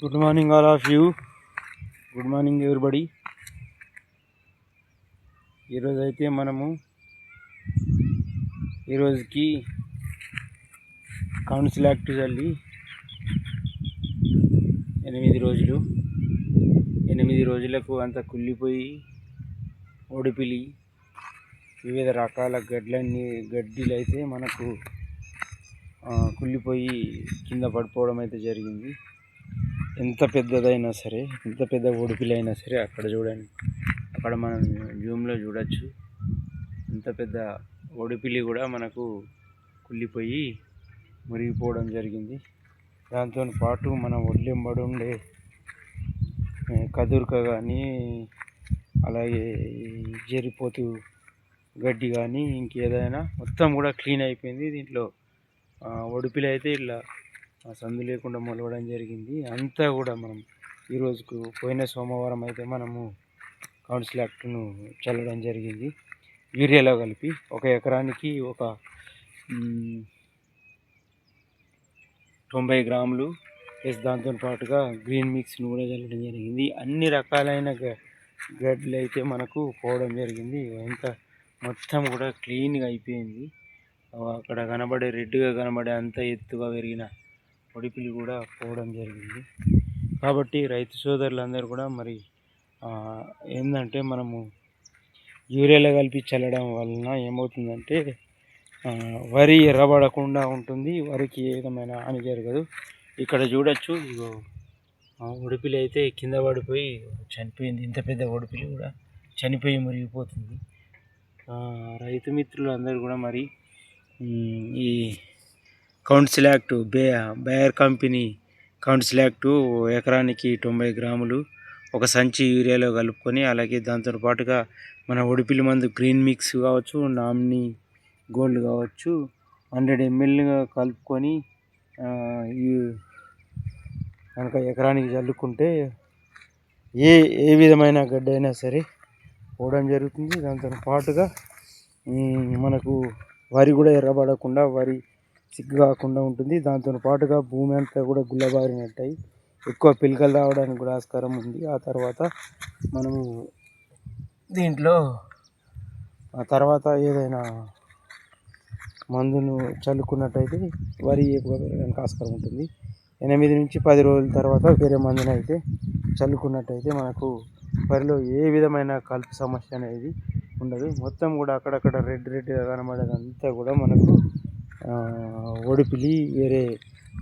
Good morning all of you. Good morning everybody. ఈరోజు అయితే మనము ఈరోజుకి కౌన్సిల్ యాక్ట్ చల్లి 8 రోజులకు అంత కుళ్ళిపోయి ఓడిపిలి వివిధ రకాల గడ్డీలు అయితే మనకు కుళ్ళిపోయి కింద పడిపోవడం అయితే జరిగింది. ఎంత పెద్దదైనా సరే, ఎంత పెద్ద ఓడిపిలి అయినా సరే, అక్కడ చూడండి, అక్కడ మనం జూమ్లో చూడొచ్చు. ఎంత పెద్ద ఓడిపిలి కూడా మనకు కుళ్ళిపోయి మురిగిపోవడం జరిగింది. దాంతో పాటు మన ఒళ్ళెంబడి ఉండే కదురుక కానీ, అలాగే జరిపోతూ గడ్డి కానీ, ఇంకేదైనా మొత్తం కూడా క్లీన్ అయిపోయింది. దీంట్లో ఒడిపిలి అయితే ఇలా సందు లేకుండా మొలవడం జరిగింది. అంతా కూడా మనం ఈరోజుకు పోయిన సోమవారం అయితే మనము కౌన్సిల్ యాక్ట్ను చల్లడం జరిగింది. యూరియాలో కలిపి 1 ఎకరానికి ఒక 90 గ్రాములు ప్లస్ దాంతో పాటుగా గ్రీన్ మిక్స్ను కూడా చల్లడం జరిగింది. అన్ని రకాలైన గడ్డలు అయితే మనకు పోవడం జరిగింది. మొత్తం కూడా క్లీన్గా అయిపోయింది. అక్కడ కనబడే రెడ్గా కనబడే అంత ఎత్తుగా పెరిగిన ఒడిపిలి కూడా పోవడం జరిగింది. కాబట్టి రైతు సోదరులందరూ కూడా మరి ఏంటంటే, మనము యూరియాలో కలిపి చల్లడం వలన ఏమవుతుందంటే వరి ఎర్రబడకుండా ఉంటుంది, వరికి ఏ విధమైన హాని జరగదు. ఇక్కడ చూడొచ్చు, ఇగో ఒడిపిలి అయితే కింద పడిపోయి చనిపోయింది. ఇంత పెద్ద ఒడిపిలి కూడా చనిపోయి మురిగిపోతుంది. రైతు మిత్రులు అందరూ కూడా మరి ఈ council act Bayer company council act ఎకరానికి 90 గ్రాములు ఒక సంచి యూరియాలో కలుపుకొని, అలాగే దాంతో పాటుగా మన ఒడిపిలి మందు గ్రీన్ మిక్స్ కావచ్చు, నామినీ గోల్డ్ కావచ్చు 100 ml కలుపుకొని కనుక ఎకరానికి చల్లుకుంటే ఏ విధమైన గడ్డ అయినా సరే పోవడం జరుగుతుంది. దాంతో పాటుగా మనకు వరి కూడా ఎర్రబడకుండా, వరి సిగ్గు కాకుండా ఉంటుంది. దాంతో పాటుగా భూమి అంతా కూడా గుల్లబారినట్టయి ఎక్కువ పిలకలు రావడానికి కూడా ఆస్కారం ఉంది. ఆ తర్వాత మనము దీంట్లో ఏదైనా మందును చల్లుకున్నట్టయితే వరి ఎక్కువ పెరగడానికి ఆస్కారం ఉంటుంది. 8 నుంచి 10 రోజుల తర్వాత వేరే మందును అయితే చల్లుకున్నట్టయితే మనకు వరిలో ఏ విధమైన కలుపు సమస్య అనేది ఉండదు. మొత్తం కూడా అక్కడక్కడ రెడ్గా కనబడేదంతా కూడా మనకు ఓడిపిలి, వేరే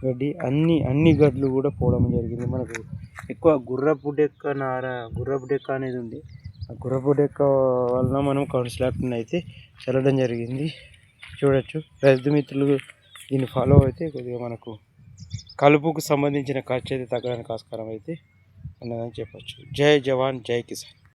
గడ్డి, అన్ని గడ్డలు కూడా పోవడం జరిగింది. మనకు ఎక్కువ గుర్రపు డెక్క అనేది ఉంది. ఆ గుర్రపు డెక్క వలన మనం కౌన్సిల్ యాక్ట్ని అయితే చల్లడం జరిగింది. చూడొచ్చు, రైతు మిత్రులు దీన్ని ఫాలో అయితే కొద్దిగా మనకు కలుపుకు సంబంధించిన ఖర్చు అయితే తగ్గడానికి ఆస్కారం అయితే ఉన్నదని చెప్పచ్చు. జై జవాన్, జై కిసాన్.